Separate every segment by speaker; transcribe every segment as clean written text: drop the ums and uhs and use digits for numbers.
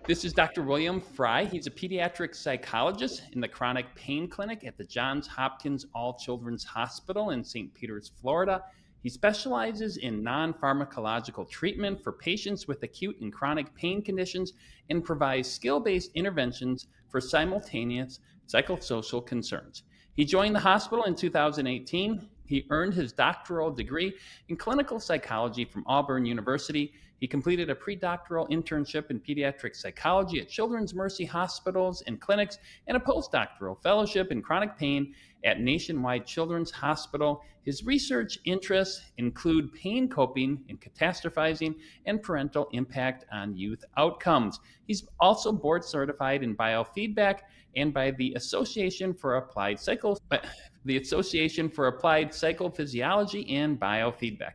Speaker 1: This is Dr. William Frye. He's a pediatric psychologist in the chronic pain clinic at the Johns Hopkins All Children's Hospital in St. Peters, Florida. He specializes in non-pharmacological treatment for patients with acute and chronic pain conditions and provides skill-based interventions for simultaneous psychosocial concerns. He joined the hospital in 2018. He earned his doctoral degree in clinical psychology from Auburn University. He completed a pre-doctoral internship in pediatric psychology at Children's Mercy Hospitals and Clinics and a postdoctoral fellowship in chronic pain at Nationwide Children's Hospital. His research interests include pain coping and catastrophizing and parental impact on youth outcomes. He's also board certified in biofeedback and by the Association for Applied Psychophysiology and Biofeedback.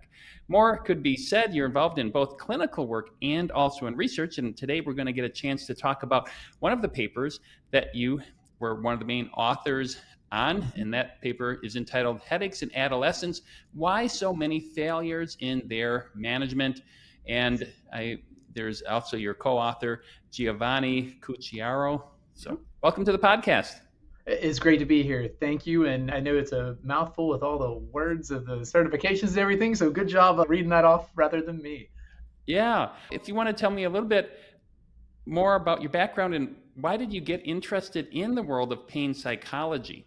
Speaker 1: More could be said. You're involved in both clinical work and also in research. And today we're going to get a chance to talk about one of the papers that you were one of the main authors on. And that paper is entitled Headaches in Adolescents, Why So Many Failures in Their Management. And there's also your co-author, Giovanni Cucciaro. So welcome to the podcast.
Speaker 2: It's great to be here. Thank you. And I know it's a mouthful with all the words of the certifications and everything. So good job of reading that off rather than me.
Speaker 1: Yeah. If you want to tell me a little bit more about your background and why did you get interested in the world of pain psychology?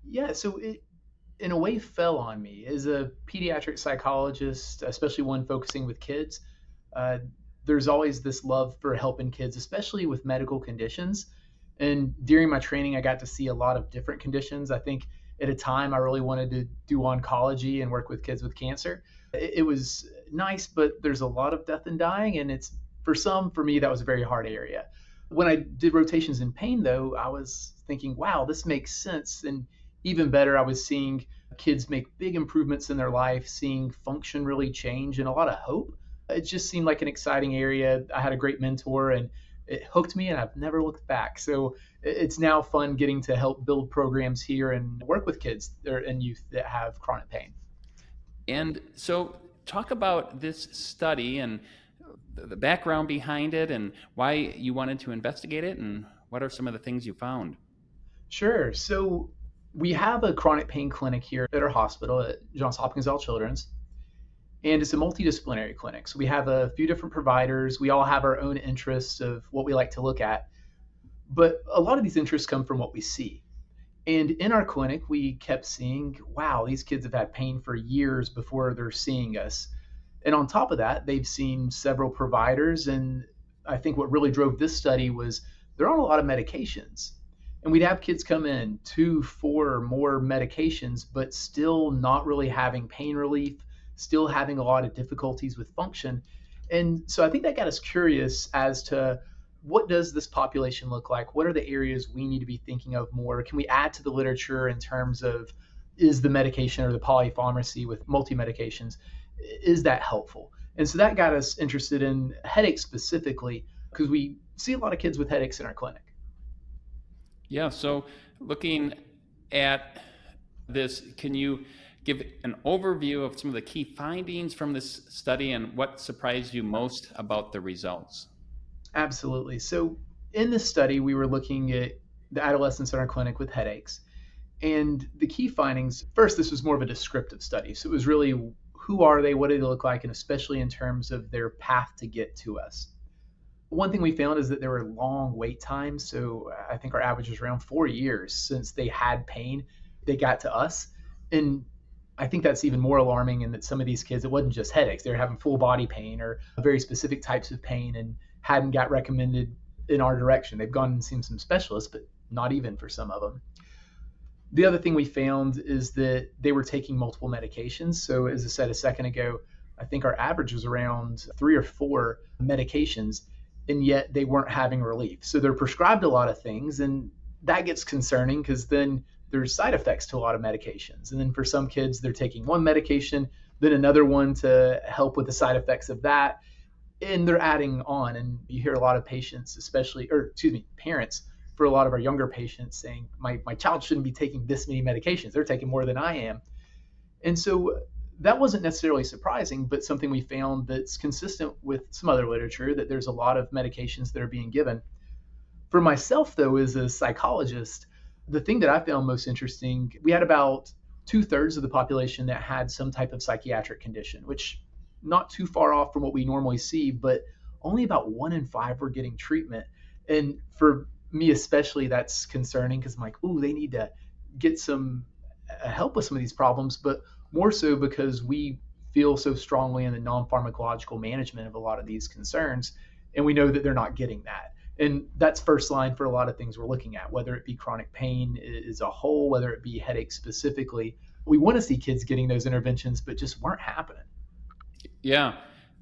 Speaker 2: Yeah, so it in a way fell on me as a pediatric psychologist, especially one focusing with kids. There's always this love for helping kids, especially with medical conditions. And during my training, I got to see a lot of different conditions. I think at a time I really wanted to do oncology and work with kids with cancer. It was nice, but there's a lot of death and dying. And for me, that was a very hard area. When I did rotations in pain, though, I was thinking, wow, this makes sense. And even better, I was seeing kids make big improvements in their life, seeing function really change and a lot of hope. It just seemed like an exciting area. I had a great mentor and it hooked me and I've never looked back. So it's now fun getting to help build programs here and work with kids and youth that have chronic pain.
Speaker 1: And so talk about this study and the background behind it and why you wanted to investigate it and what are some of the things you found?
Speaker 2: Sure. So we have a chronic pain clinic here at our hospital at Johns Hopkins All Children's. And it's a multidisciplinary clinic. So we have a few different providers. We all have our own interests of what we like to look at. But a lot of these interests come from what we see. And in our clinic, we kept seeing, wow, these kids have had pain for years before they're seeing us. And on top of that, they've seen several providers. And I think what really drove this study was they're on a lot of medications. And we'd have kids come in 2, 4 more medications, but still not really having pain relief, still having a lot of difficulties with function. And so I think that got us curious as to what does this population look like? What are the areas we need to be thinking of more? Can we add to the literature in terms of is the medication or the polypharmacy with multi-medications, is that helpful? And so that got us interested in headaches specifically because we see a lot of kids with headaches in our clinic.
Speaker 1: Yeah, so looking at this, can you give an overview of some of the key findings from this study and what surprised you most about the results?
Speaker 2: Absolutely. So in this study, we were looking at the adolescents in our clinic with headaches. And the key findings, first, this was more of a descriptive study. So it was really who are they, what do they look like, and especially in terms of their path to get to us. One thing we found is that there were long wait times. So I think our average was around 4 years since they had pain, they got to us. And I think that's even more alarming in that some of these kids, it wasn't just headaches. They were having full body pain or very specific types of pain and hadn't got recommended in our direction. They've gone and seen some specialists, but not even for some of them. The other thing we found is that they were taking multiple medications. So as I said a second ago, I think our average was around 3 or 4 medications, and yet they weren't having relief. So they're prescribed a lot of things, and that gets concerning because then there's side effects to a lot of medications. And then for some kids, they're taking one medication, then another one to help with the side effects of that. And they're adding on. And you hear a lot of patients, parents for a lot of our younger patients saying, my child shouldn't be taking this many medications. They're taking more than I am. And so That wasn't necessarily surprising, but something we found that's consistent with some other literature, that there's a lot of medications that are being given. For myself, though, as a psychologist, the thing that I found most interesting, we had about two-thirds of the population that had some type of psychiatric condition, which not too far off from what we normally see, but only about 1 in 5 were getting treatment. And for me especially, that's concerning because I'm like, ooh, they need to get some help with some of these problems, but more so because we feel so strongly in the non-pharmacological management of a lot of these concerns, and we know that they're not getting that. And that's first line for a lot of things we're looking at, whether it be chronic pain as a whole, whether it be headaches specifically. We want to see kids getting those interventions, but just weren't happening.
Speaker 1: Yeah.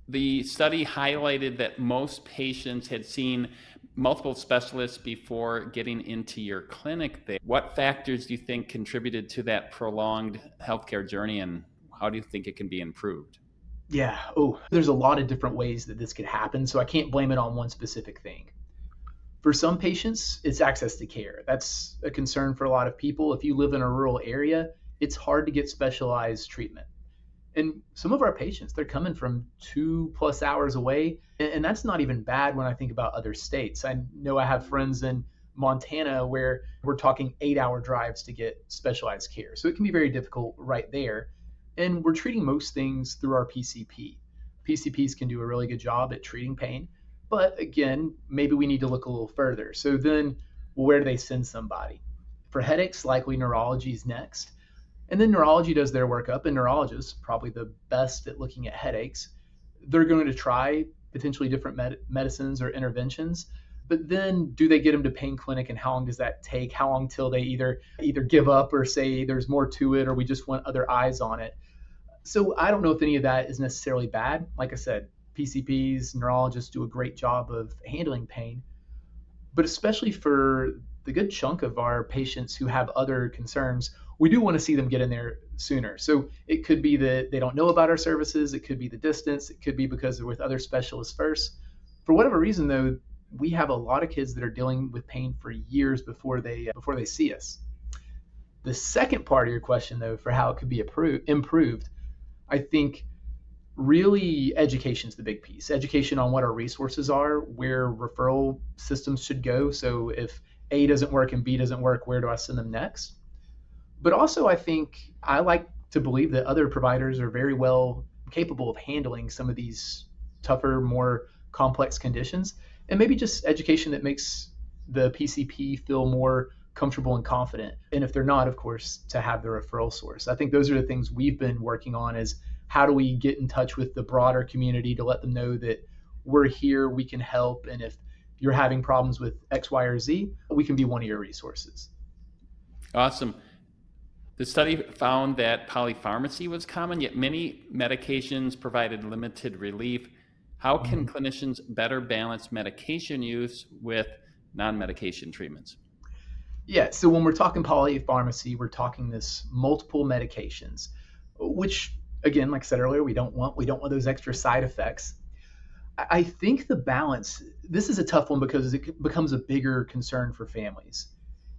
Speaker 1: The study highlighted that most patients had seen multiple specialists before getting into your clinic there. What factors do you think contributed to that prolonged healthcare journey, and how do you think it can be improved?
Speaker 2: Yeah. Oh, there's a lot of different ways that this could happen, so I can't blame it on one specific thing. For some patients, it's access to care. That's a concern for a lot of people. If you live in a rural area, it's hard to get specialized treatment. And some of our patients, they're coming from 2+ hours away. And that's not even bad when I think about other states. I know I have friends in Montana where we're talking 8-hour drives to get specialized care. So it can be very difficult right there. And we're treating most things through our PCP. PCPs can do a really good job at treating pain. But again, maybe we need to look a little further. So then, well, where do they send somebody? For headaches, likely neurology is next. And then neurology does their workup, and neurologists, probably the best at looking at headaches, they're going to try potentially different medicines or interventions. But then do they get them to pain clinic, and how long does that take? How long till they either give up or say there's more to it, or we just want other eyes on it? So I don't know if any of that is necessarily bad. Like I said, PCPs, neurologists do a great job of handling pain, but especially for the good chunk of our patients who have other concerns, we do want to see them get in there sooner. So it could be that they don't know about our services. It could be the distance. It could be because they're with other specialists first. For whatever reason, though, we have a lot of kids that are dealing with pain for years before they see us. The second part of your question, though, for how it could be improved, I think really education is the big piece. Education on what our resources are, where referral systems should go. So if A doesn't work and B doesn't work, where do I send them next? But also, I think I like to believe that other providers are very well capable of handling some of these tougher, more complex conditions, and maybe just education that makes the PCP feel more comfortable and confident. And if they're not, of course, to have the referral source. I think those are the things we've been working on, is how do we get in touch with the broader community to let them know that we're here, we can help, and if you're having problems with X, Y, or Z, we can be one of your resources.
Speaker 1: Awesome. The study found that polypharmacy was common, yet many medications provided limited relief. How can clinicians better balance medication use with non-medication treatments?
Speaker 2: Yeah, so when we're talking polypharmacy, we're talking this multiple medications, which again, like I said earlier, we don't want those extra side effects. I think the balance, this is a tough one because it becomes a bigger concern for families.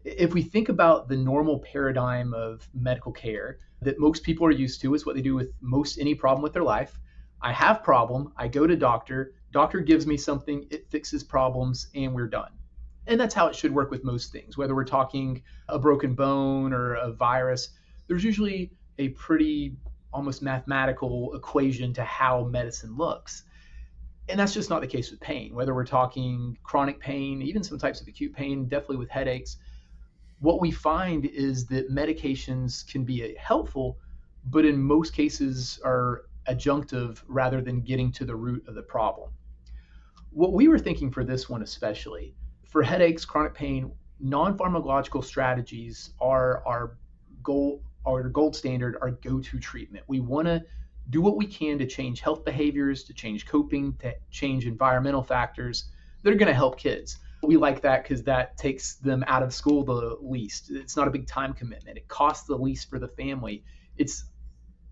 Speaker 2: If we think about the normal paradigm of medical care that most people are used to, is what they do with most any problem with their life. I have problem, I go to doctor gives me something, it fixes problems, and we're done. And that's how it should work with most things. Whether we're talking a broken bone or a virus, there's usually a pretty almost mathematical equation to how medicine looks. And that's just not the case with pain. Whether we're talking chronic pain, even some types of acute pain, definitely with headaches, what we find is that medications can be helpful, but in most cases are adjunctive rather than getting to the root of the problem. What we were thinking for this one especially, for headaches, chronic pain, non-pharmacological strategies are our gold standard, our go-to treatment. We want to do what we can to change health behaviors, to change coping, to change environmental factors that are going to help kids. We like that because that takes them out of school the least. It's not a big time commitment. It costs the least for the family. It's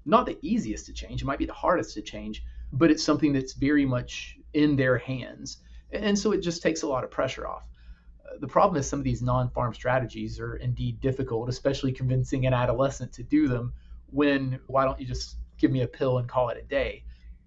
Speaker 2: not the easiest to change. It might be the hardest to change, but it's something that's very much in their hands. And so it just takes a lot of pressure off. The problem is some of these non-pharm strategies are indeed difficult, especially convincing an adolescent to do them when, why don't you just give me a pill and call it a day.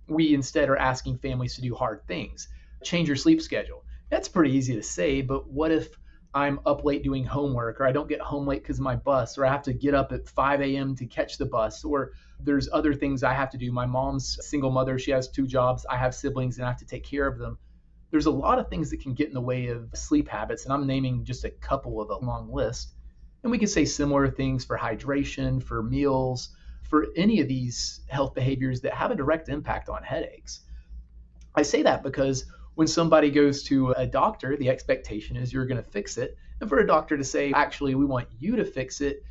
Speaker 2: We instead are asking families to do hard things. Change your sleep schedule. That's pretty easy to say, but what if I'm up late doing homework, or I don't get home late because of my bus, or I have to get up at 5 a.m. to catch the bus, or there's other things I have to do. My mom's a single mother. She has 2 jobs. I have siblings and I have to take care of them. There's a lot of things that can get in the way of sleep habits, and I'm naming just a couple of a long list. And we can say similar things for hydration, for meals, for any of these health behaviors that have a direct impact on headaches. I say that because when somebody goes to a doctor, the expectation is you're going to fix it. And for a doctor to say, actually, we want you to fix it,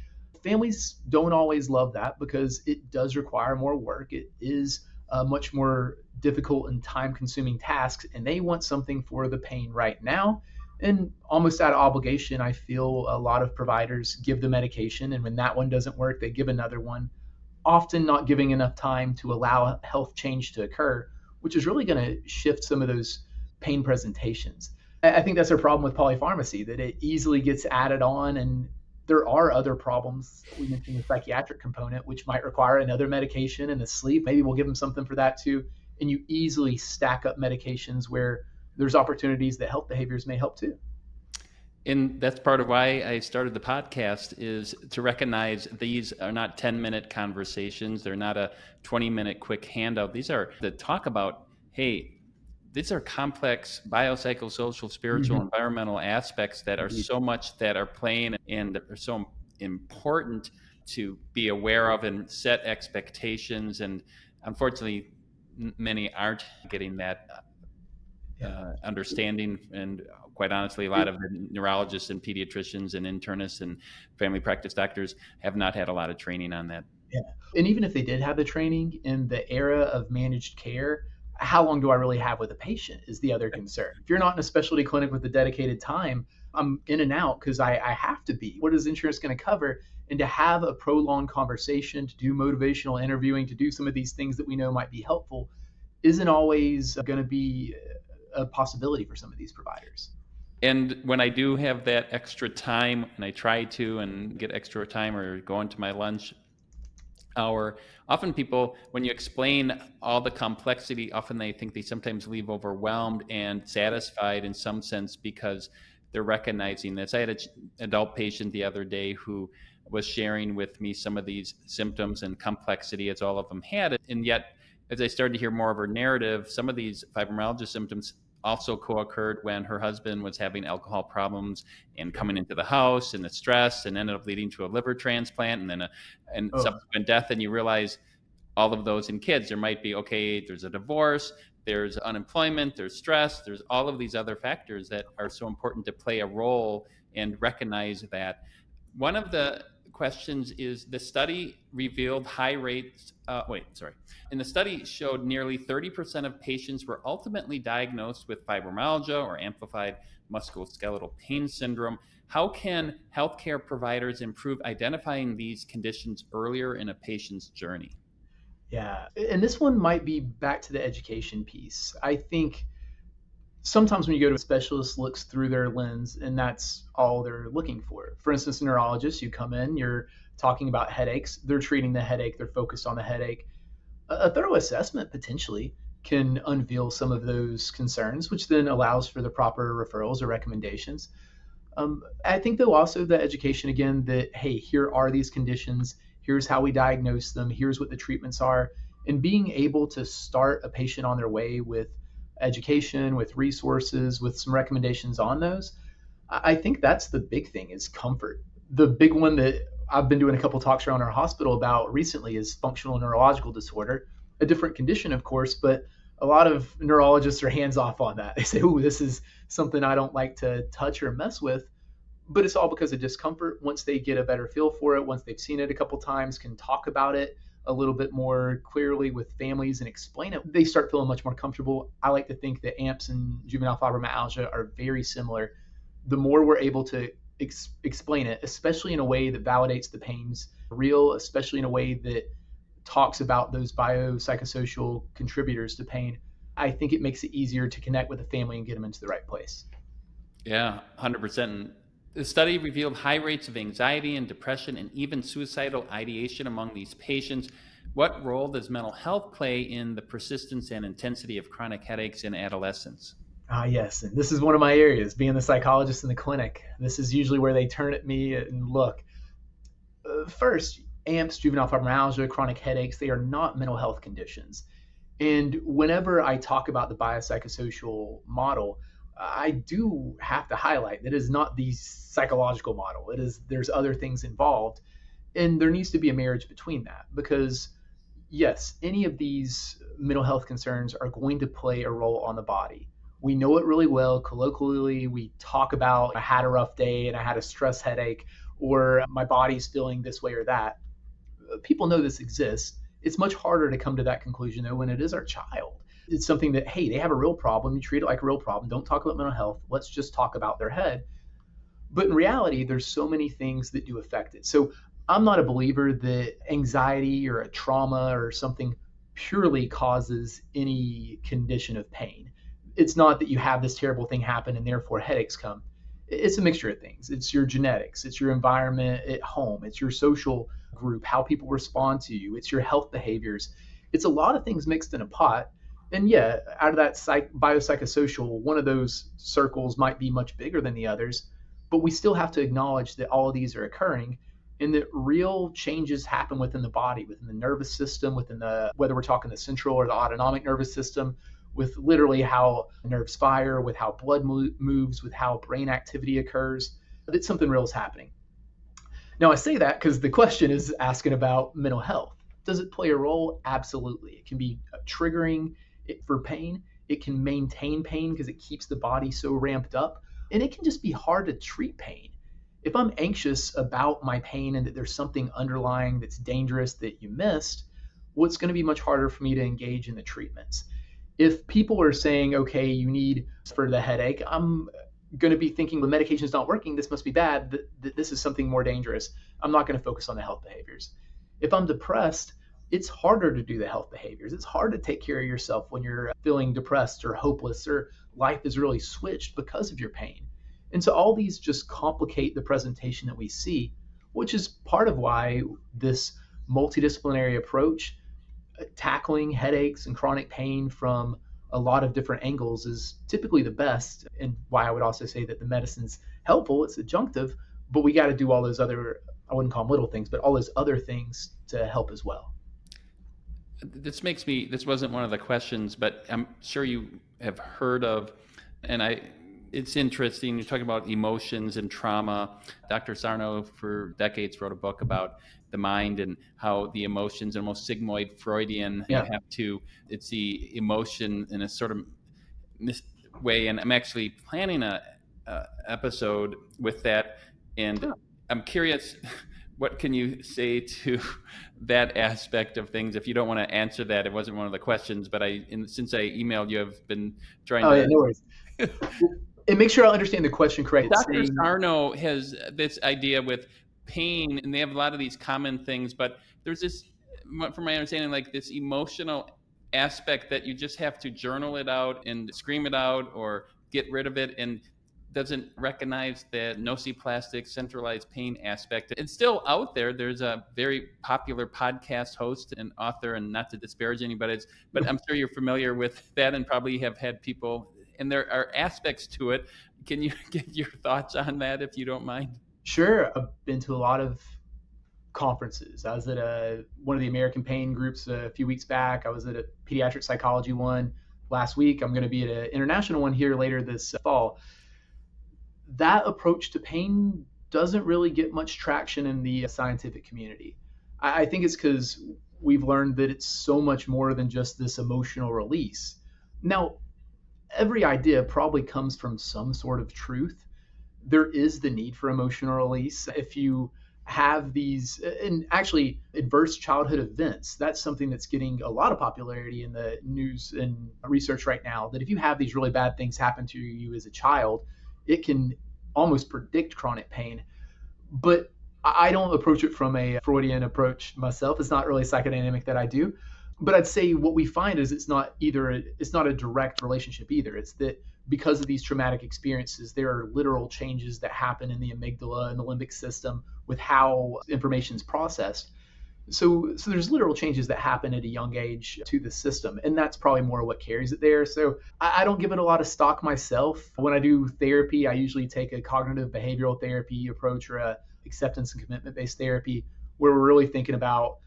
Speaker 2: families don't always love that because it does require more work. It is a much more difficult and time consuming task, and they want something for the pain right now. And almost out of obligation, I feel a lot of providers give the medication, and when that one doesn't work, they give another one, often not giving enough time to allow health change to occur, which is really going to shift some of those pain presentations. I think that's our problem with polypharmacy, that it easily gets added on, and there are other problems. We mentioned the psychiatric component, which might require another medication, and the sleep. Maybe we'll give them something for that too. And you easily stack up medications where there's opportunities that health behaviors may help too.
Speaker 1: And that's part of why I started the podcast, is to recognize these are not 10-minute conversations. They're not a 20-minute quick handout. These are to talk about, hey, these are complex biopsychosocial, spiritual, environmental aspects that are so much that are playing and are so important to be aware of and set expectations. And unfortunately, many aren't getting that understanding. And quite honestly, a lot of the neurologists and pediatricians and internists and family practice doctors have not had a lot of training on that.
Speaker 2: Yeah. And even if they did have the training in the era of managed care, how long do I really have with a patient is the other concern. If you're not in a specialty clinic with a dedicated time, I'm in and out because I have to be. What is insurance going to cover? And to have a prolonged conversation, to do motivational interviewing, to do some of these things that we know might be helpful, isn't always going to be a possibility for some of these providers.
Speaker 1: And when I do have that extra time, and I try to and get extra time or go into my lunch hour, often people, when you explain all the complexity, often they think they sometimes leave overwhelmed and satisfied in some sense because they're recognizing this. I had an adult patient the other day who was sharing with me some of these symptoms and complexity as all of them had. And yet, as I started to hear more of her narrative, some of these fibromyalgia symptoms also co-occurred when her husband was having alcohol problems and coming into the house, and the stress, and ended up leading to a liver transplant and then a subsequent death. And you realize all of those in kids. There might be, okay, there's a divorce, there's unemployment, there's stress, there's all of these other factors that are so important to play a role and recognize that. One of the questions is, the study revealed high rates, and the study showed nearly 30% of patients were ultimately diagnosed with fibromyalgia or amplified musculoskeletal pain syndrome. How can healthcare providers improve identifying these conditions earlier in a patient's journey?
Speaker 2: Yeah, and this one might be back to the education piece. I think sometimes when you go to a specialist, looks through their lens and that's all they're looking for. For instance, a neurologist, you come in, you're talking about headaches, they're treating the headache, they're focused on the headache. A thorough assessment potentially can unveil some of those concerns, which then allows for the proper referrals or recommendations. I think though also the education again that, hey, here are these conditions, here's how we diagnose them, here's what the treatments are, and being able to start a patient on their way with education, with resources, with some recommendations on those. I think that's the big thing, is comfort. The big one that I've been doing a couple talks around our hospital about recently is functional neurological disorder, a different condition, of course, but a lot of neurologists are hands off on that. They say, oh, this is something I don't like to touch or mess with. But it's all because of discomfort. Once they get a better feel for it, once they've seen it a couple times, can talk about it a little bit more clearly with families and explain it, they start feeling much more comfortable. I like to think that AMPS and juvenile fibromyalgia are very similar. The more we're able to explain it, especially in a way that validates the pain's real, especially in a way that talks about those biopsychosocial contributors to pain, I think it makes it easier to connect with the family and get them into the right place.
Speaker 1: Yeah, 100%. The study revealed high rates of anxiety and depression and even suicidal ideation among these patients. What role does mental health play in the persistence and intensity of chronic headaches in adolescents?
Speaker 2: Ah, yes. And this is one of my areas, being the psychologist in the clinic. This is usually where they turn at me and look. First, AMPS, juvenile fibromyalgia, chronic headaches, they are not mental health conditions. And whenever I talk about the biopsychosocial model, I do have to highlight that it is not the psychological model. There's other things involved, and there needs to be a marriage between that because yes, any of these mental health concerns are going to play a role on the body. We know it really well. Colloquially, we talk about I had a rough day and I had a stress headache, or my body's feeling this way or that. People know this exists. It's much harder to come to that conclusion though when it is our child. It's something that, hey, they have a real problem. You treat it like a real problem. Don't talk about mental health. Let's just talk about their head. But in reality, there's so many things that do affect it. So I'm not a believer that anxiety or a trauma or something purely causes any condition of pain. It's not that you have this terrible thing happen and therefore headaches come. It's a mixture of things. It's your genetics, it's your environment at home, it's your social group, how people respond to you, it's your health behaviors. It's a lot of things mixed in a pot. And yeah, out of that biopsychosocial, one of those circles might be much bigger than the others, but we still have to acknowledge that all of these are occurring and that real changes happen within the body, within the nervous system, within the, whether we're talking the central or the autonomic nervous system, with literally how nerves fire, with how blood moves, with how brain activity occurs, that something real is happening. Now, I say that because the question is asking about mental health. Does it play a role? Absolutely. It can be triggering for pain. It can maintain pain because it keeps the body so ramped up. And it can just be hard to treat pain. If I'm anxious about my pain and that there's something underlying that's dangerous that you missed, well, it's going to be much harder for me to engage in the treatments. If people are saying, okay, you need for the headache, I'm going to be thinking the medication's not working, this must be bad, that this is something more dangerous. I'm not going to focus on the health behaviors. If I'm depressed, it's harder to do the health behaviors. It's hard to take care of yourself when you're feeling depressed or hopeless or life is really switched because of your pain. And so all these just complicate the presentation that we see, which is part of why this multidisciplinary approach, tackling headaches and chronic pain from a lot of different angles, is typically the best. And why I would also say that the medicine's helpful, it's adjunctive, but we got to do all those other, I wouldn't call them little things, but all those other things to help as well.
Speaker 1: This wasn't one of the questions, but I'm sure you have heard of, and it's interesting, you're talking about emotions and trauma. Dr. Sarno for decades wrote a book about the mind and how the emotions, almost sigmoid Freudian,
Speaker 2: Yeah.
Speaker 1: you have to, it's the emotion in a sort of way. And I'm actually planning a episode with that. And I'm curious, what can you say to that aspect of things? If you don't want to answer that, it wasn't one of the questions, but since I emailed you, I've been trying to.
Speaker 2: Yeah, no worries. And make sure I understand the question correctly.
Speaker 1: Dr. Sarno has this idea with pain, and they have a lot of these common things, but there's this, from my understanding, like this emotional aspect that you just have to journal it out and scream it out or get rid of it, and doesn't recognize the nociplastic centralized pain aspect. It's still out there. There's a very popular podcast host and author, and not to disparage anybody, but I'm sure you're familiar with that and probably have had people, and there are aspects to it. Can you give your thoughts on that, if you don't mind?
Speaker 2: Sure. I've been to a lot of conferences. I was at one of the American pain groups a few weeks back. I was at a pediatric psychology one last week. I'm going to be at an international one here later this fall. That approach to pain doesn't really get much traction in the scientific community. I think it's because we've learned that it's so much more than just this emotional release. Now, every idea probably comes from some sort of truth. There is the need for emotional release. If you have these, and actually adverse childhood events, that's something that's getting a lot of popularity in the news and research right now, that if you have these really bad things happen to you as a child, it can almost predict chronic pain. But I don't approach it from a Freudian approach myself. It's not really psychodynamic that I do. But I'd say what we find is it's not a direct relationship either. It's that because of these traumatic experiences, there are literal changes that happen in the amygdala and the limbic system with how information is processed. So there's literal changes that happen at a young age to the system, and that's probably more what carries it there. So I don't give it a lot of stock myself. When I do therapy, I usually take a cognitive behavioral therapy approach or a acceptance and commitment based therapy, where we're really thinking about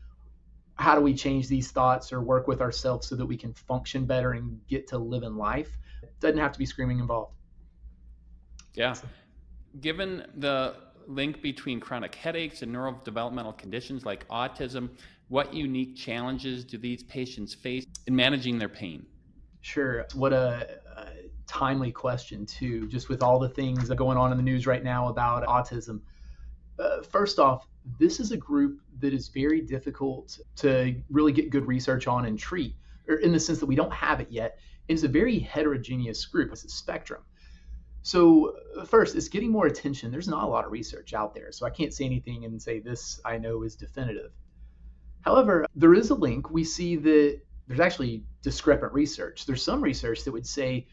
Speaker 2: how do we change these thoughts or work with ourselves so that we can function better and get to live in life. It doesn't have to be screaming involved.
Speaker 1: Yeah. Given the link between chronic headaches and neurodevelopmental conditions like autism, what unique challenges do these patients face in managing their pain?
Speaker 2: Sure. What a timely question, too, just with all the things going on in the news right now about autism. First off, this is a group that is very difficult to really get good research on and treat, or in the sense that we don't have it yet. It's a very heterogeneous group. It's a spectrum. So first, it's getting more attention. There's not a lot of research out there, so I can't say anything and say this I know is definitive. However, there is a link. We see that there's actually discrepant research. There's some research that would say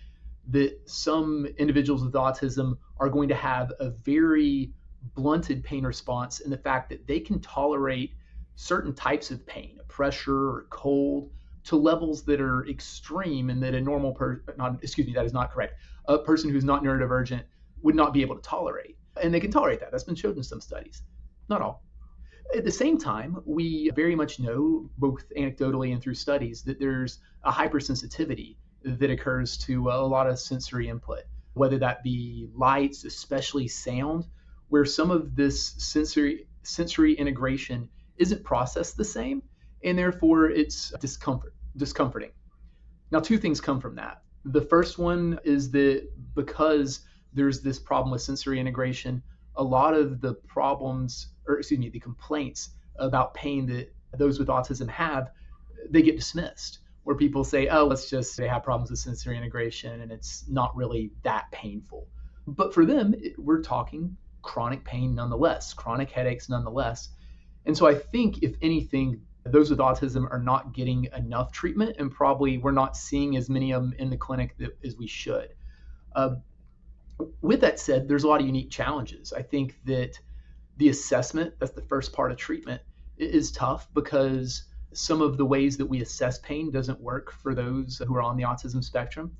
Speaker 2: that some individuals with autism are going to have a very blunted pain response in the fact that they can tolerate certain types of pain, pressure or cold, to levels that are extreme and that a normal person, that is not correct, a person who's not neurodivergent would not be able to tolerate. And they can tolerate that. That's been shown in some studies. Not all. At the same time, we very much know, both anecdotally and through studies, that there's a hypersensitivity that occurs to a lot of sensory input, whether that be lights, especially sound, where some of this sensory integration isn't processed the same, and therefore it's discomforting. Now, two things come from that. The first one is that because there's this problem with sensory integration, a lot of the the complaints about pain that those with autism have, they get dismissed. Where people say, oh, they have problems with sensory integration and it's not really that painful. But for them, we're talking chronic pain nonetheless, chronic headaches nonetheless. And so I think, if anything, those with autism are not getting enough treatment, and probably we're not seeing as many of them in the clinic as we should. With that said, there's a lot of unique challenges. I think that the assessment, that's the first part of treatment, is tough because some of the ways that we assess pain doesn't work for those who are on the autism spectrum.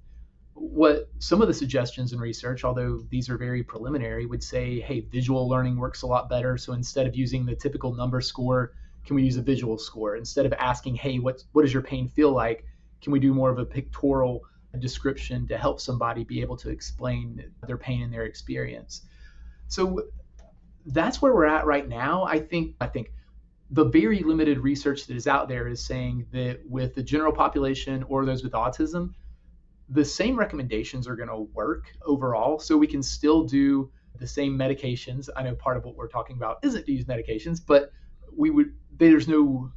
Speaker 2: What some of the suggestions in research, although these are very preliminary, would say, hey, visual learning works a lot better. So instead of using the typical number score, can we use a visual score? Instead of asking, hey, what does your pain feel like? Can we do more of a pictorial description to help somebody be able to explain their pain and their experience? So that's where we're at right now. I think the very limited research that is out there is saying that with the general population or those with autism, the same recommendations are going to work overall. So we can still do the same medications. I know part of what we're talking about isn't to use medications, but there's no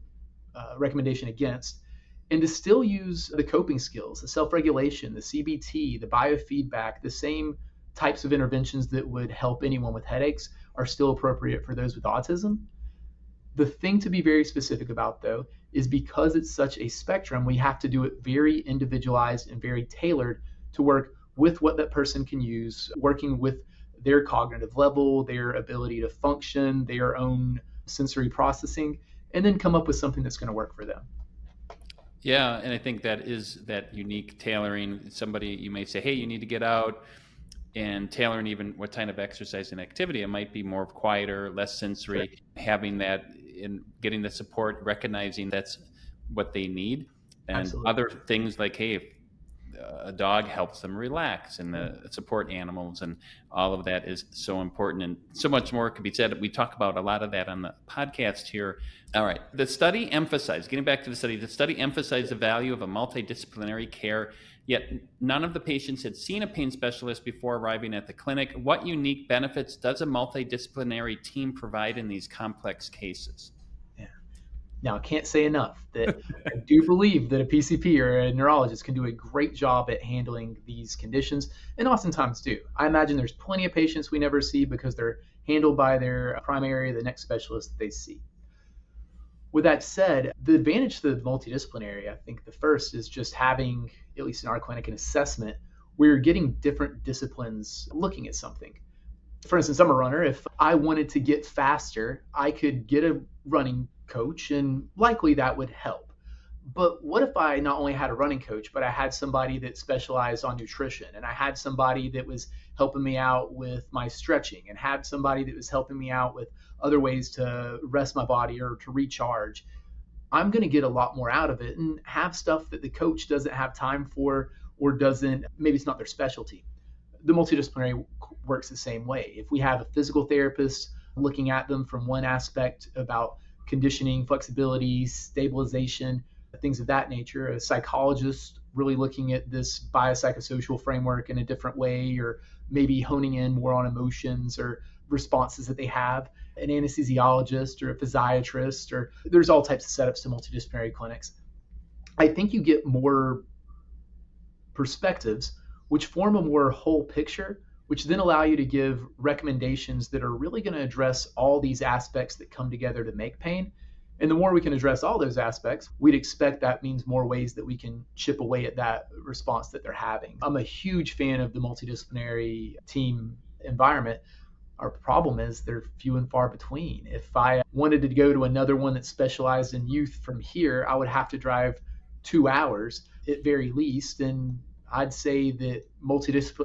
Speaker 2: recommendation against, and to still use the coping skills, the self-regulation, the CBT, the biofeedback, the same types of interventions that would help anyone with headaches are still appropriate for those with autism. The thing to be very specific about, though, is because it's such a spectrum, we have to do it very individualized and very tailored to work with what that person can use, working with their cognitive level, their ability to function, their own sensory processing, and then come up with something that's going to work for them.
Speaker 1: Yeah, and I think that is that unique tailoring. Somebody, you may say, hey, you need to get out, and tailoring even what kind of exercise and activity. It might be more quieter, less sensory, right. Having that and getting the support, recognizing that's what they need. And
Speaker 2: Absolutely.
Speaker 1: Other things like, hey, if a dog helps them relax, and the support animals, and all of that is so important, and so much more could be said. We talk about a lot of that on the podcast here. All right. The study emphasized the value of a multidisciplinary care, yet none of the patients had seen a pain specialist before arriving at the clinic. What unique benefits does a multidisciplinary team provide in these complex cases?
Speaker 2: Now, I can't say enough that I do believe that a PCP or a neurologist can do a great job at handling these conditions, and oftentimes do. I imagine there's plenty of patients we never see because they're handled by their primary or the next specialist that they see. With that said, the advantage to the multidisciplinary, I think the first is just having, at least in our clinic, an assessment where you're getting different disciplines looking at something. For instance, I'm a runner. If I wanted to get faster, I could get a running coach, and likely that would help. But what if I not only had a running coach, but I had somebody that specialized on nutrition, and I had somebody that was helping me out with my stretching, and had somebody that was helping me out with other ways to rest my body or to recharge? I'm going to get a lot more out of it and have stuff that the coach doesn't have time for, or doesn't, maybe it's not their specialty. The multidisciplinary works the same way. If we have a physical therapist looking at them from one aspect about conditioning, flexibility, stabilization, things of that nature, a psychologist really looking at this biopsychosocial framework in a different way, or maybe honing in more on emotions or responses that they have, an anesthesiologist or a physiatrist, or there's all types of setups to multidisciplinary clinics. I think you get more perspectives, which form a more whole picture, which then allow you to give recommendations that are really going to address all these aspects that come together to make pain. And the more we can address all those aspects, we'd expect that means more ways that we can chip away at that response that they're having. I'm a huge fan of the multidisciplinary team environment. Our problem is they're few and far between. If I wanted to go to another one that specialized in youth from here, I would have to drive 2 hours at very least. And I'd say that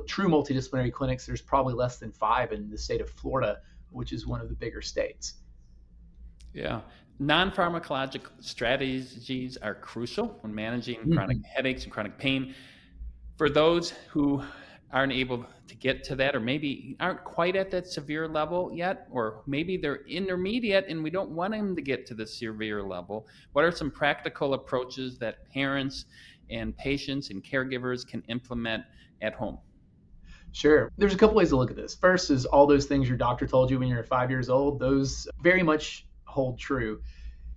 Speaker 2: true multidisciplinary clinics, there's probably less than 5 in the state of Florida, which is one of the bigger states.
Speaker 1: Yeah. Non-pharmacologic strategies are crucial when managing chronic headaches and chronic pain. For those who aren't able to get to that, or maybe aren't quite at that severe level yet, or maybe they're intermediate and we don't want them to get to the severe level, what are some practical approaches that parents and patients and caregivers can implement at home?
Speaker 2: Sure. There's a couple ways to look at this. First is all those things your doctor told you when you were 5 years old, those very much hold true.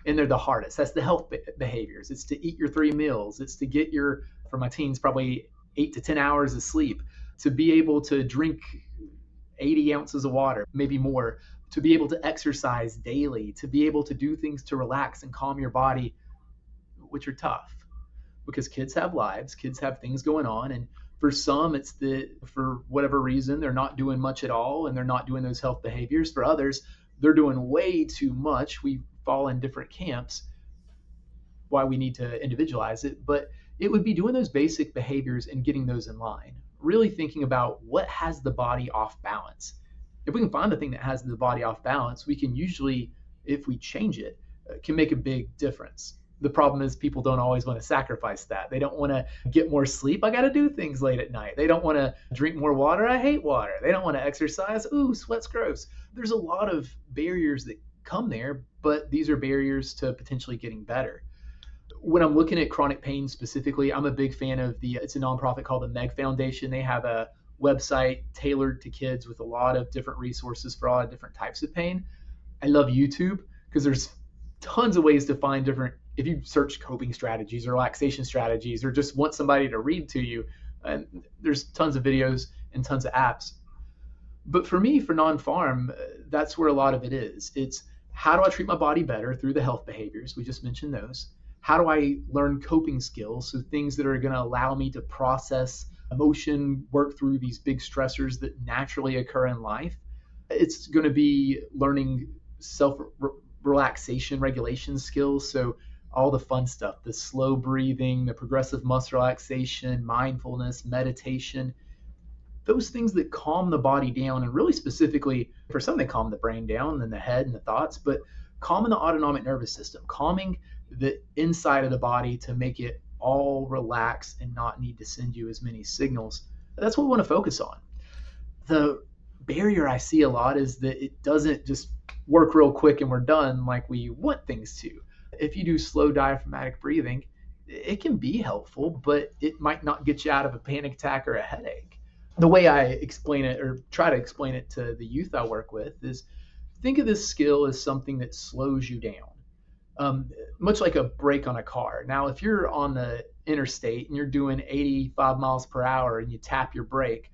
Speaker 2: And they're the hardest. That's the health behaviors. It's to eat your 3 meals. It's to get for my teens, probably 8 to 10 hours of sleep, to be able to drink 80 ounces of water, maybe more, to be able to exercise daily, to be able to do things to relax and calm your body, which are tough because kids have lives, kids have things going on. And for some, it's that for whatever reason, they're not doing much at all and they're not doing those health behaviors. For others, they're doing way too much. We fall in different camps, why we need to individualize it. But it would be doing those basic behaviors and getting those in line. Really thinking about what has the body off balance. If we can find the thing that has the body off balance, we can usually, if we change it, can make a big difference. The problem is people don't always want to sacrifice that. They don't want to get more sleep. I got to do things late at night. They don't want to drink more water. I hate water. They don't want to exercise. Ooh, sweat's gross. There's a lot of barriers that come there, but these are barriers to potentially getting better. When I'm looking at chronic pain specifically, I'm a big fan of it's a nonprofit called the Meg Foundation. They have a website tailored to kids with a lot of different resources for all different types of pain. I love YouTube because there's tons of ways to find different, if you search coping strategies or relaxation strategies or just want somebody to read to you, and there's tons of videos and tons of apps. But for me, for non-pharm, that's where a lot of it is. It's how do I treat my body better through the health behaviors? We just mentioned those. How do I learn coping skills? So things that are going to allow me to process emotion, work through these big stressors that naturally occur in life. It's going to be learning self-relaxation regulation skills. So all the fun stuff, the slow breathing, the progressive muscle relaxation, mindfulness, meditation, those things that calm the body down. And really specifically, for some, they calm the brain down and the head and the thoughts, but calming the autonomic nervous system, calming the inside of the body to make it all relax and not need to send you as many signals. That's what we want to focus on. The barrier I see a lot is that it doesn't just work real quick and we're done like we want things to. If you do slow diaphragmatic breathing, it can be helpful, but it might not get you out of a panic attack or a headache. The way I explain it, or try to explain it to the youth I work with, is think of this skill as something that slows you down. Much like a brake on a car. Now, if you're on the interstate and you're doing 85 miles per hour and you tap your brake,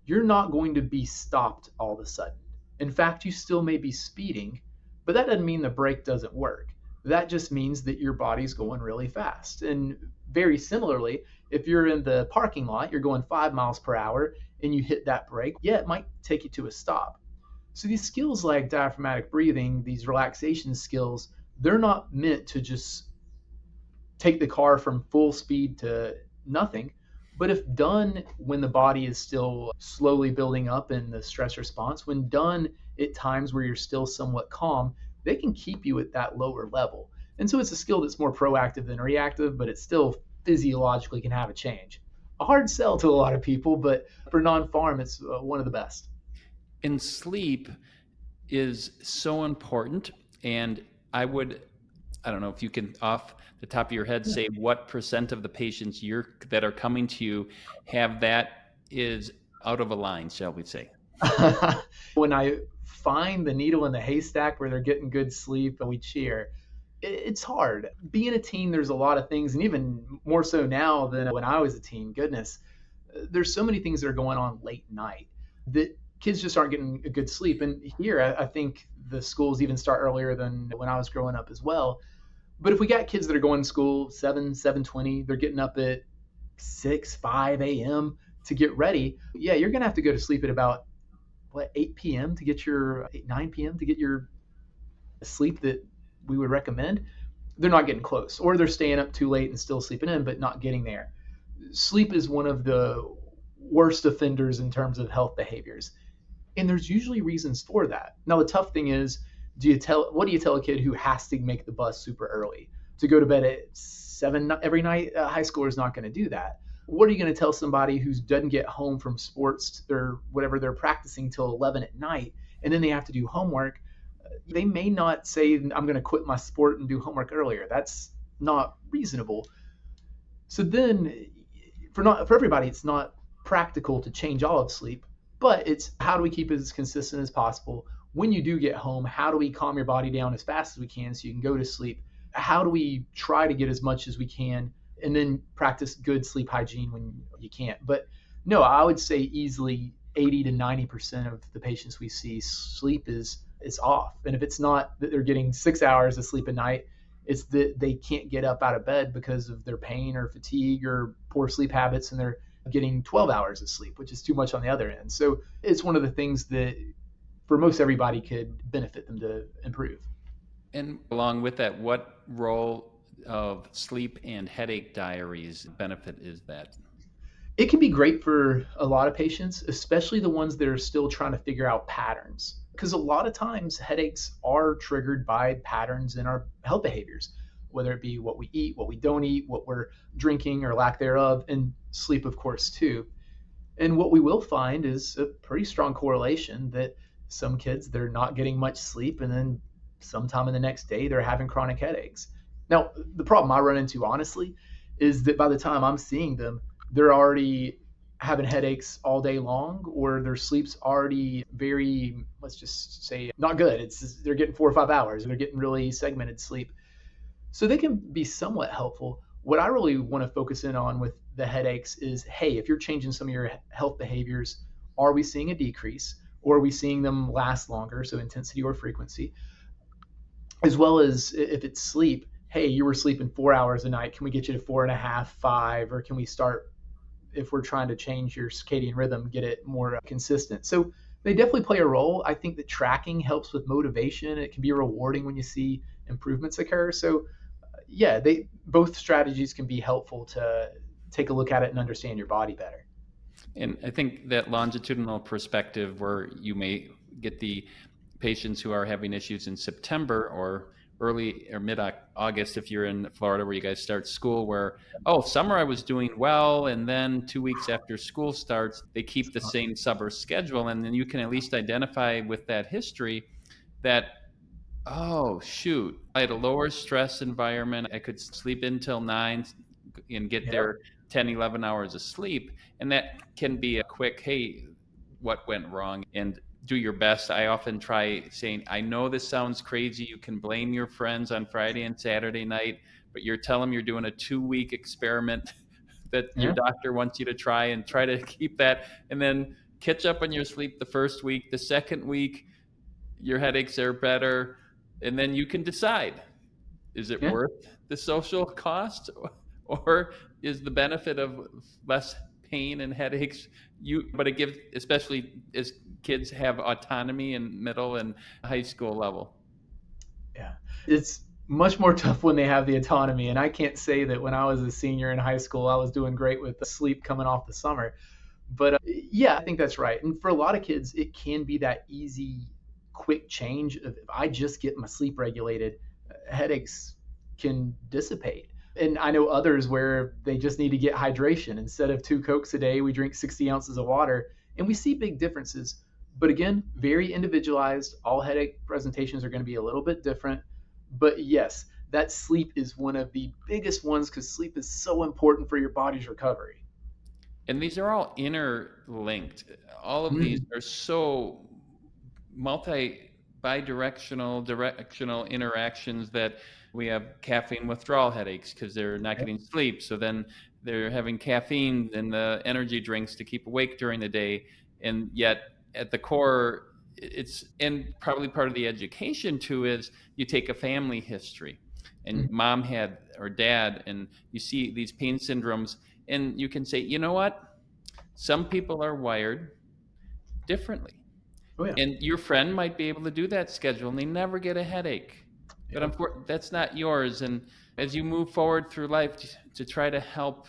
Speaker 2: you're not going to be stopped all of a sudden. In fact, you still may be speeding, but that doesn't mean the brake doesn't work. That just means that your body's going really fast. And very similarly, if you're in the parking lot, you're going 5 miles per hour and you hit that brake, yeah, it might take you to a stop. So these skills like diaphragmatic breathing, these relaxation skills, they're not meant to just take the car from full speed to nothing. But if done when the body is still slowly building up in the stress response, when done at times where you're still somewhat calm, they can keep you at that lower level. And so it's a skill that's more proactive than reactive, but it still physiologically can have a change. A hard sell to a lot of people, but for non-pharm, it's one of the best.
Speaker 1: And sleep is so important. And I don't know if you can, off the top of your head, say what percent of the patients that are coming to you have that is out of a line, shall we say?
Speaker 2: When I find the needle in the haystack where they're getting good sleep, we cheer. It's hard. Being a teen, there's a lot of things, and even more so now than when I was a teen. Goodness, there's so many things that are going on late night that kids just aren't getting a good sleep. And here, I think the schools even start earlier than when I was growing up as well. But if we got kids that are going to school 7:20, they're getting up at 6, 5 a.m. to get ready. Yeah, you're gonna have to go to sleep at about 8 p.m. to get your 9 p.m. to get your sleep that we would recommend. They're not getting close, or they're staying up too late and still sleeping in, but not getting there. Sleep is one of the worst offenders in terms of health behaviors, and there's usually reasons for that. Now the tough thing is, what do you tell a kid who has to make the bus super early to go to bed at 7 every night? A high schooler is not going to do that. What are you going to tell somebody who doesn't get home from sports or whatever they're practicing till 11 at night, and then they have to do homework? They may not say, I'm going to quit my sport and do homework earlier. That's not reasonable. So then for everybody, it's not practical to change all of sleep, but it's how do we keep it as consistent as possible? When you do get home, how do we calm your body down as fast as we can so you can go to sleep? How do we try to get as much as we can and then practice good sleep hygiene when you can't? But no, I would say easily 80 to 90% of the patients we see, sleep is off. And if it's not that they're getting 6 hours of sleep a night, it's that they can't get up out of bed because of their pain or fatigue or poor sleep habits, and they're getting 12 hours of sleep, which is too much on the other end. So it's one of the things that for most everybody could benefit them to improve.
Speaker 1: And along with that, what role of sleep and headache diaries benefit is that?
Speaker 2: It can be great for a lot of patients, especially the ones that are still trying to figure out patterns. Because a lot of times headaches are triggered by patterns in our health behaviors, whether it be what we eat, what we don't eat, what we're drinking or lack thereof, and sleep, of course, too. And what we will find is a pretty strong correlation that some kids, they're not getting much sleep, and then sometime in the next day, they're having chronic headaches. Now, the problem I run into, honestly, is that by the time I'm seeing them, they're already having headaches all day long, or their sleep's already very, let's just say, not good. They're getting 4 or 5 hours. They're getting really segmented sleep. So they can be somewhat helpful. What I really want to focus in on with the headaches is, hey, if you're changing some of your health behaviors, are we seeing a decrease, or are we seeing them last longer, so intensity or frequency? As well as if it's sleep, hey, you were sleeping 4 hours a night, can we get you to 4.5, 5, or can we start, if we're trying to change your circadian rhythm, get it more consistent? So they definitely play a role. I think that tracking helps with motivation. It can be rewarding when you see improvements occur. So yeah, both strategies can be helpful to take a look at it and understand your body better.
Speaker 1: And I think that longitudinal perspective, where you may get the patients who are having issues in September or early or mid August, if you're in Florida where you guys start school, where, oh, summer I was doing well, and then 2 weeks after school starts, they keep the same summer schedule. And then you can at least identify with that history that, oh, shoot, I had a lower stress environment. I could sleep until 9 and get
Speaker 2: Yep.
Speaker 1: there 10, 11 hours of sleep. And that can be a quick, hey, what went wrong? And do your best. I often try saying, I know this sounds crazy. You can blame your friends on Friday and Saturday night, but you're telling them you're doing a 2-week experiment that your
Speaker 2: Yeah.
Speaker 1: doctor wants you to try, and try to keep that. And then catch up on your sleep the first week. The second week, your headaches are better. And then you can decide, is it
Speaker 2: Yeah.
Speaker 1: worth the social cost, or is the benefit of less pain and headaches, but it gives, especially as kids have autonomy in middle and high school level.
Speaker 2: Yeah. It's much more tough when they have the autonomy. And I can't say that when I was a senior in high school, I was doing great with sleep coming off the summer. But yeah, I think that's right. And for a lot of kids, it can be that easy, quick change of if I just get my sleep regulated, headaches can dissipate. And I know others where they just need to get hydration. Instead of 2 Cokes a day, we drink 60 ounces of water, and we see big differences. But again, very individualized. All headache presentations are going to be a little bit different. But yes, that sleep is one of the biggest ones because sleep is so important for your body's recovery.
Speaker 1: And these are all interlinked. All of these
Speaker 2: Mm,
Speaker 1: are so multi bidirectional directional interactions that we have caffeine withdrawal headaches because they're not
Speaker 2: yep,
Speaker 1: getting sleep. So then they're having caffeine and the energy drinks to keep awake during the day. And yet at the core, it's, and probably part of the education too is you take a family history and
Speaker 2: mm,
Speaker 1: mom had or dad, and you see these pain syndromes, and you can say, you know what, some people are wired differently,
Speaker 2: oh yeah,
Speaker 1: and your friend might be able to do that schedule and they never get a headache, but
Speaker 2: yep,
Speaker 1: that's not yours. And as you move forward through life to try to help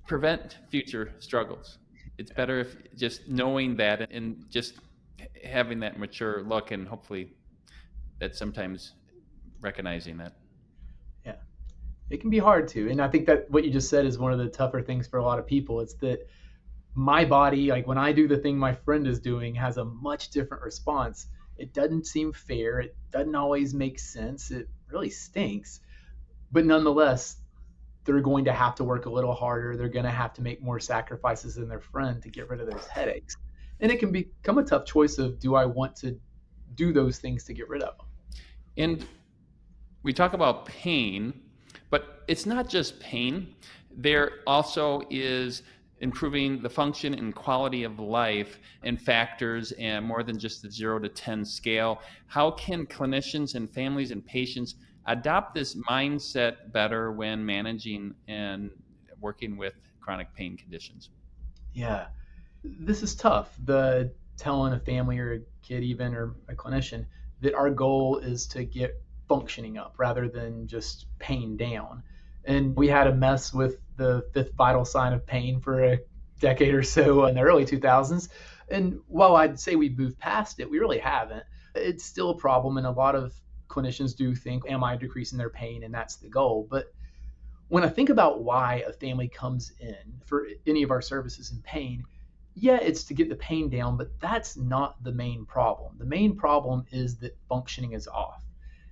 Speaker 1: prevent future struggles, it's
Speaker 2: yeah,
Speaker 1: better if just knowing that and just having that mature look, and hopefully that sometimes recognizing that.
Speaker 2: yeah. It can be hard to, and I think that what you just said is one of the tougher things for a lot of people. It's that my body, like when I do the thing my friend is doing, has a much different response. It doesn't seem fair. It doesn't always make sense. It really stinks. But nonetheless, they're going to have to work a little harder. They're going to have to make more sacrifices than their friend to get rid of those headaches. And it can become a tough choice of do I want to do those things to get rid of them?
Speaker 1: And we talk about pain, but it's not just pain. There also is improving the function and quality of life and factors, and more than just the 0 to 10 scale. How can clinicians and families and patients adopt this mindset better when managing and working with chronic pain conditions?
Speaker 2: Yeah, this is tough. The telling a family or a kid, even or a clinician, that our goal is to get functioning up rather than just pain down. And we had a mess with the fifth vital sign of pain for a decade or so in the early 2000s. And while I'd say we've moved past it, we really haven't. It's still a problem, and a lot of clinicians do think, am I decreasing their pain? And that's the goal. But when I think about why a family comes in for any of our services in pain, yeah, it's to get the pain down, but that's not the main problem. The main problem is that functioning is off.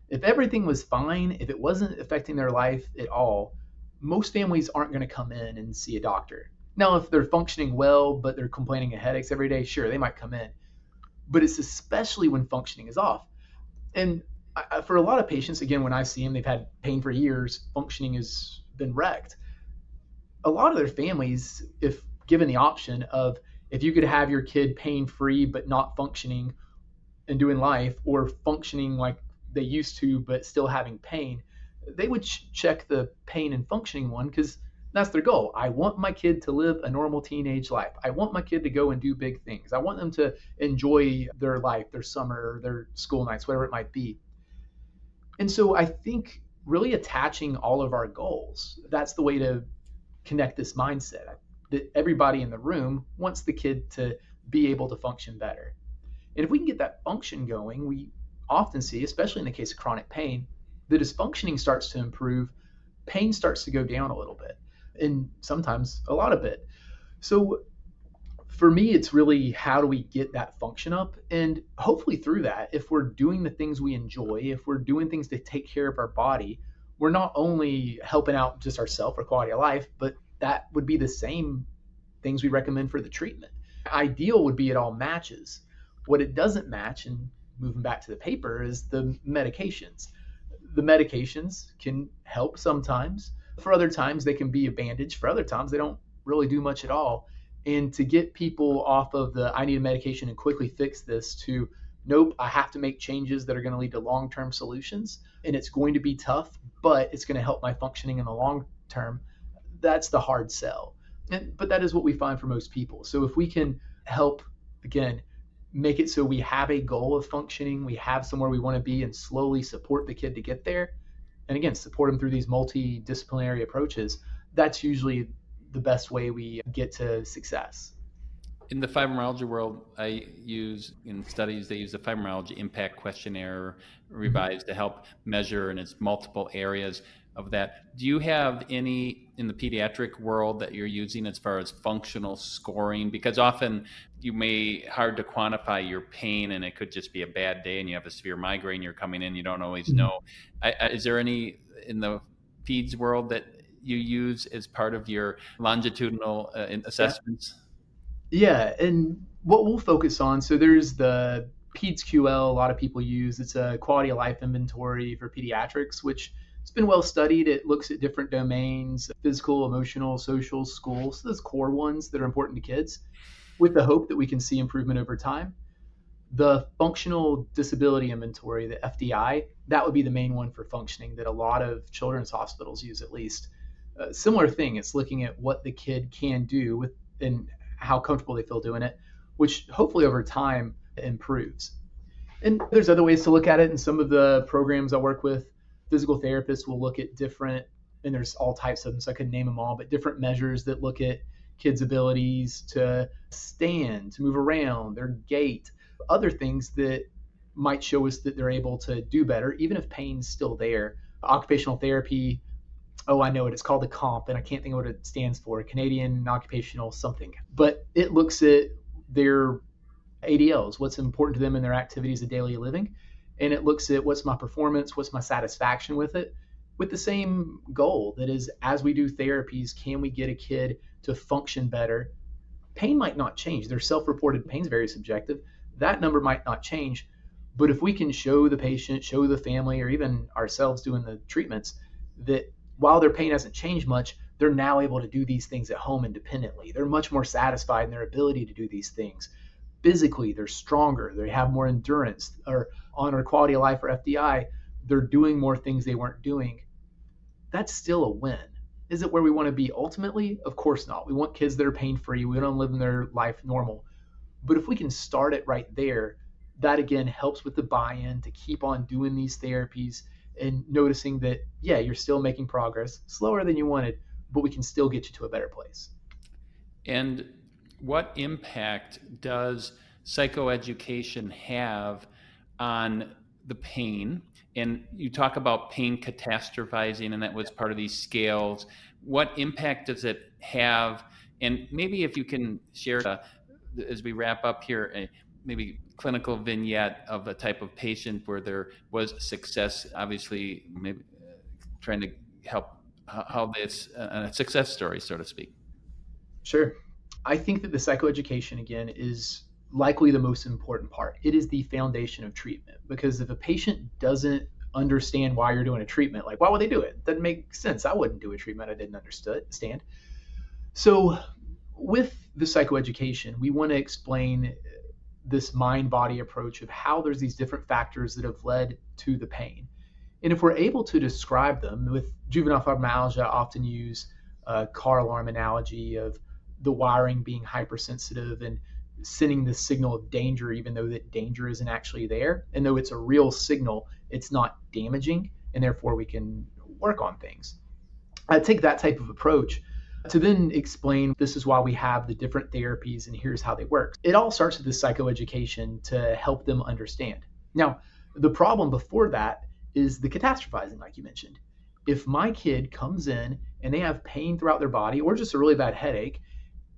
Speaker 2: If everything was fine, if it wasn't affecting their life at all, most families aren't going to come in and see a doctor. Now, if they're functioning well, but they're complaining of headaches every day, sure, they might come in. But it's especially when functioning is off. And for a lot of patients, again, when I see them, they've had pain for years, functioning has been wrecked. A lot of their families, if given the option of if you could have your kid pain free but not functioning and doing life, or functioning like they used to but still having pain, they would check the pain and functioning one because that's their goal. I want my kid to live a normal teenage life. I want my kid to go and do big things. I want them to enjoy their life, their summer, their school nights, whatever it might be. And so I think really attaching all of our goals, that's the way to connect this mindset that everybody in the room wants the kid to be able to function better. And if we can get that function going, we often see, especially in the case of chronic pain, that as functioning starts to improve, pain starts to go down a little bit, and sometimes a lot of it. So for me, it's really how do we get that function up? And hopefully, through that, if we're doing the things we enjoy, if we're doing things to take care of our body, we're not only helping out just ourselves or quality of life, but that would be the same things we recommend for the treatment. Ideal would be it all matches. What it doesn't match, and moving back to the paper, is the medications. The medications can help sometimes. For other times, they can be a bandage. For other times, they don't really do much at all. And to get people off of the I need a medication and quickly fix this to nope, I have to make changes that are going to lead to long term solutions. And it's going to be tough, but it's going to help my functioning in the long term. That's the hard sell. But that is what we find for most people. So if we can help, again, make it so we have a goal of functioning, we have somewhere we want to be, and slowly support the kid to get there. And again, support them through these multidisciplinary approaches. That's usually the best way we get to success.
Speaker 1: In the fibromyalgia world, I use in studies, they use the fibromyalgia impact questionnaire
Speaker 2: Mhm.
Speaker 1: revised to help measure, and it's multiple areas of that. Do you have any in the pediatric world that you're using as far as functional scoring? Because often you may hard to quantify your pain, and it could just be a bad day, and you have a severe migraine. You're coming in, you don't always
Speaker 2: Mhm.
Speaker 1: know. Is there any in the peds world that you use as part of your longitudinal
Speaker 2: Yeah.
Speaker 1: assessments?
Speaker 2: Yeah, and what we'll focus on, so there's the PEDS-QL a lot of people use. It's a quality of life inventory for pediatrics, which it's been well studied. It looks at different domains, physical, emotional, social, school, so those core ones that are important to kids, with the hope that we can see improvement over time. The functional disability inventory, the FDI, that would be the main one for functioning that a lot of children's hospitals use at least. Similar thing, it's looking at what the kid can do with and how comfortable they feel doing it, which hopefully over time improves. And there's other ways to look at it. In some of the programs I work with, physical therapists will look at different, and there's all types of them, so I couldn't name them all, but different measures that look at kids' abilities to stand, to move around, their gait, other things that might show us that they're able to do better, even if pain's still there. Occupational therapy, oh, I know it. It's called the COMP, and I can't think of what it stands for, Canadian Occupational something. But it looks at their ADLs, what's important to them in their activities of daily living. And it looks at what's my performance, what's my satisfaction with it, with the same goal that is, as we do therapies, can we get a kid to function better? Pain might not change. Their self reported pain is very subjective. That number might not change. But if we can show the patient, show the family, or even ourselves doing the treatments, that while their pain hasn't changed much, they're now able to do these things at home independently. They're much more satisfied in their ability to do these things physically. They're stronger, they have more endurance, or on our quality of life or FDI, they're doing more things they weren't doing. That's still a win. Is it where we want to be ultimately? Of course not. We want kids that are pain free, we want to live in their life normal. But if we can start it right there, that again helps with the buy-in to keep on doing these therapies and noticing that, yeah, you're still making progress, slower than you wanted, but we can still get you to a better place.
Speaker 1: And what impact does psychoeducation have on the pain? And you talk about pain catastrophizing, and that was part of these scales. What impact does it have? And maybe if you can share, as we wrap up here, maybe clinical vignette of a type of patient where there was success, obviously, maybe trying to help how this a success story, so to speak.
Speaker 2: Sure. I think that the psychoeducation, again, is likely the most important part. It is the foundation of treatment because if a patient doesn't understand why you're doing a treatment, like why would they do it? It doesn't make sense. I wouldn't do a treatment I didn't understand. So, with the psychoeducation, we want to explain this mind body approach of how there's these different factors that have led to the pain. And if we're able to describe them with juvenile fibromyalgia, I often use a car alarm analogy of the wiring being hypersensitive and sending the signal of danger, even though that danger isn't actually there. And though it's a real signal, it's not damaging, and therefore we can work on things. I take that type of approach to then explain this is why we have the different therapies and here's how they work. It all starts with this psychoeducation to help them understand. Now, the problem before that is the catastrophizing, like you mentioned. If my kid comes in and they have pain throughout their body or just a really bad headache,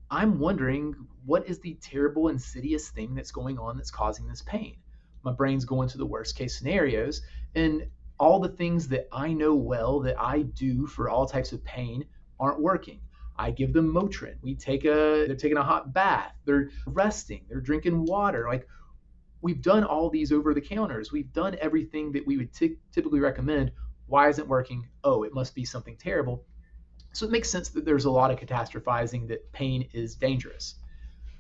Speaker 2: I'm wondering what is the terrible, insidious thing that's going on that's causing this pain. My brain's going to the worst case scenarios, and all the things that I know well that I do for all types of pain aren't working. I give them Motrin. They're taking a hot bath. They're resting. They're drinking water. Like we've done all these over the counters. We've done everything that we would typically recommend. Why isn't it working? Oh, it must be something terrible. So it makes sense that there's a lot of catastrophizing that pain is dangerous.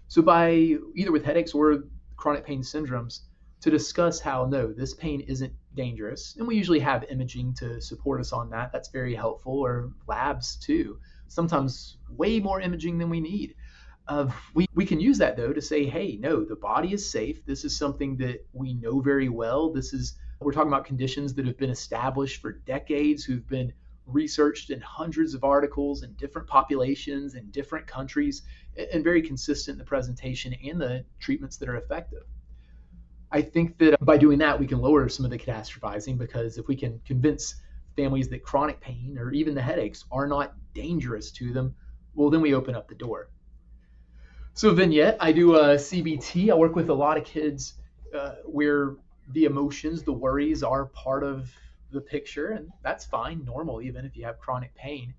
Speaker 2: So by either with headaches or chronic pain syndromes, to discuss how no, this pain isn't dangerous, and we usually have imaging to support us on that. That's very helpful, or labs too. Sometimes way more imaging than we need. We can use that though to say, hey, no, the body is safe. This is something that we know very well. We're talking about conditions that have been established for decades, who've been researched in hundreds of articles in different populations in different countries, and very consistent in the presentation and the treatments that are effective. I think that by doing that, we can lower some of the catastrophizing, because if we can convince families that chronic pain or even the headaches are not dangerous to them, well, then we open up the door. So vignette, I do a CBT. I work with a lot of kids where the emotions, the worries are part of the picture, and that's fine, normal, even if you have chronic pain.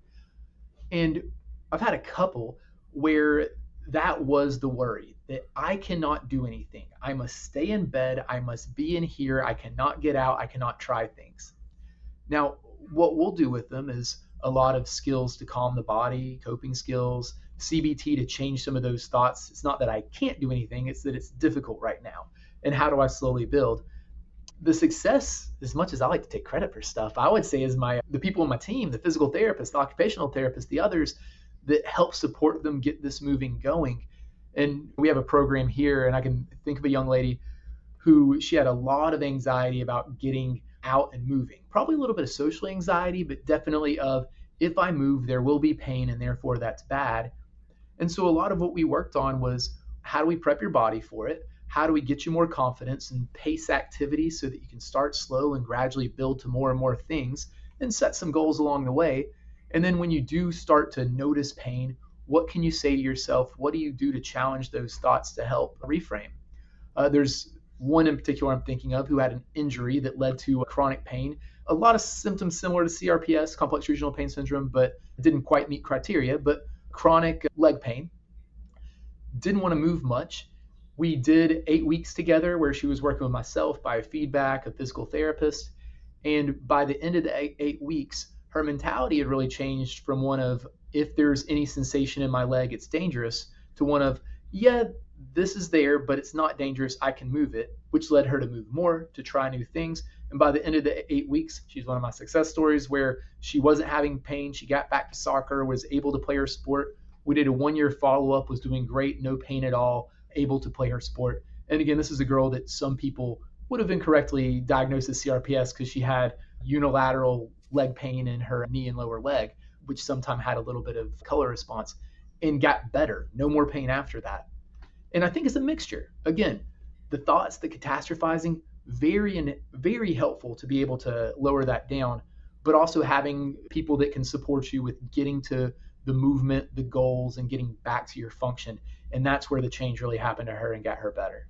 Speaker 2: And I've had a couple where that was the worry, that I cannot do anything. I must stay in bed. I must be in here. I cannot get out. I cannot try things. Now, what we'll do with them is a lot of skills to calm the body, coping skills, CBT to change some of those thoughts. It's not that I can't do anything, it's that it's difficult right now. And how do I slowly build? The success, as much as I like to take credit for stuff, I would say is the people on my team, the physical therapists, the occupational therapists, the others that help support them get this moving going. And we have a program here, and I can think of a young lady who she had a lot of anxiety about getting out and moving. Probably a little bit of social anxiety, but definitely of, if I move, there will be pain, and therefore that's bad. And so a lot of what we worked on was, how do we prep your body for it? How do we get you more confidence and pace activities so that you can start slow and gradually build to more and more things, and set some goals along the way? And then when you do start to notice pain, what can you say to yourself? What do you do to challenge those thoughts to help reframe? There's one in particular I'm thinking of who had an injury that led to chronic pain. A lot of symptoms similar to CRPS, complex regional pain syndrome, but didn't quite meet criteria. But chronic leg pain, didn't want to move much. We did 8 weeks together where she was working with myself, biofeedback, a physical therapist. And by the end of the 8 weeks, her mentality had really changed from one of, if there's any sensation in my leg, it's dangerous, to one of, yeah, this is there, but it's not dangerous. I can move it, which led her to move more, to try new things. And by the end of the 8 weeks, she's one of my success stories where she wasn't having pain. She got back to soccer, was able to play her sport. We did a 1-year follow-up, was doing great, no pain at all, able to play her sport. And again, this is a girl that some people would have incorrectly diagnosed as CRPS because she had unilateral leg pain in her knee and lower leg, which sometimes had a little bit of color response, and got better. No more pain after that. And I think it's a mixture. Again, the thoughts, the catastrophizing, very helpful to be able to lower that down, but also having people that can support you with getting to the movement, the goals, and getting back to your function. And that's where the change really happened to her and got her better.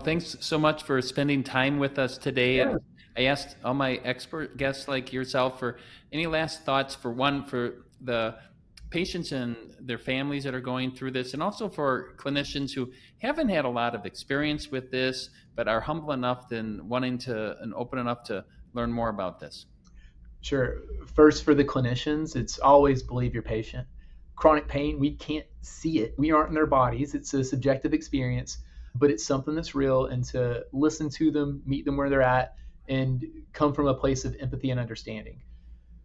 Speaker 1: Thanks so much for spending time with us today.
Speaker 2: Yeah.
Speaker 1: And I asked all my expert guests like yourself for any last thoughts, for the patients and their families that are going through this, and also for clinicians who haven't had a lot of experience with this, but are humble enough and wanting to and open enough to learn more about this.
Speaker 2: Sure. First, for the clinicians, it's always believe your patient. Chronic pain, we can't see it. We aren't in their bodies. It's a subjective experience, but it's something that's real. And to listen to them, meet them where they're at, and come from a place of empathy and understanding.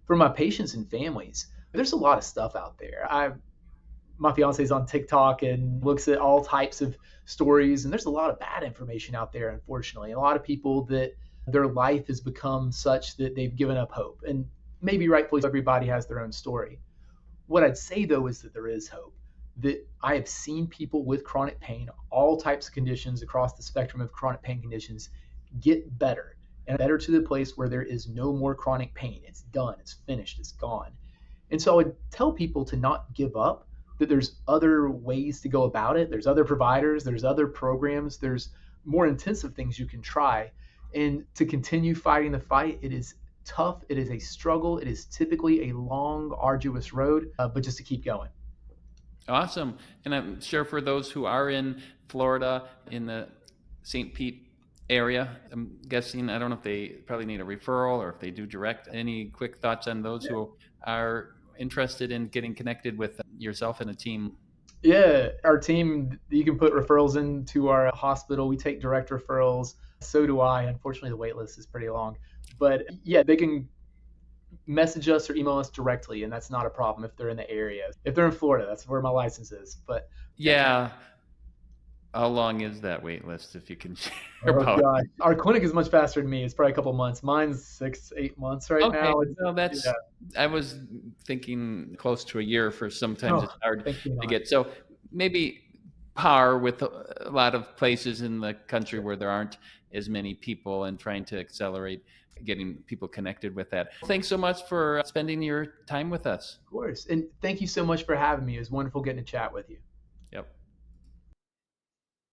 Speaker 2: For my patients and families, there's a lot of stuff out there. My fiance is on TikTok and looks at all types of stories, and there's a lot of bad information out there, unfortunately. A lot of people that their life has become such that they've given up hope, and maybe rightfully so. Everybody has their own story. What I'd say though is that there is hope, that I have seen people with chronic pain, all types of conditions across the spectrum of chronic pain conditions, get better, and better to the place where there is no more chronic pain. It's done, it's finished, it's gone. And so I would tell people to not give up, that there's other ways to go about it. There's other providers, there's other programs, there's more intensive things you can try. And to continue fighting the fight, it is tough, it is a struggle, it is typically a long, arduous road, but just to keep going.
Speaker 1: Awesome. And I'm sure for those who are in Florida, in the St. Pete area, I'm guessing, I don't know if they probably need a referral or if they do direct. Any quick thoughts on those who are interested in getting connected with yourself and a team?
Speaker 2: Yeah, our team, you can put referrals into our hospital. We take direct referrals. So do I. Unfortunately, the wait list is pretty long. But yeah, they can message us or email us directly, and that's not a problem if they're in the area. If they're in Florida, that's where my license is. But
Speaker 1: Yeah. How long is that wait list, if you can share
Speaker 2: Oh
Speaker 1: about?
Speaker 2: gosh, our clinic is much faster than me. It's probably a couple months. Mine's 6, 8 months right
Speaker 1: Okay,
Speaker 2: now. It's,
Speaker 1: well,
Speaker 2: yeah.
Speaker 1: I was thinking close to a year for sometimes
Speaker 2: Oh,
Speaker 1: it's hard
Speaker 2: thankfully
Speaker 1: to
Speaker 2: not.
Speaker 1: get. So maybe par with a lot of places in the country
Speaker 2: Sure.
Speaker 1: where there aren't as many people and trying to accelerate getting people connected with that. Thanks so much for spending your time with us.
Speaker 2: Of course. And thank you so much for having me. It was wonderful getting to chat with you.
Speaker 1: Yep.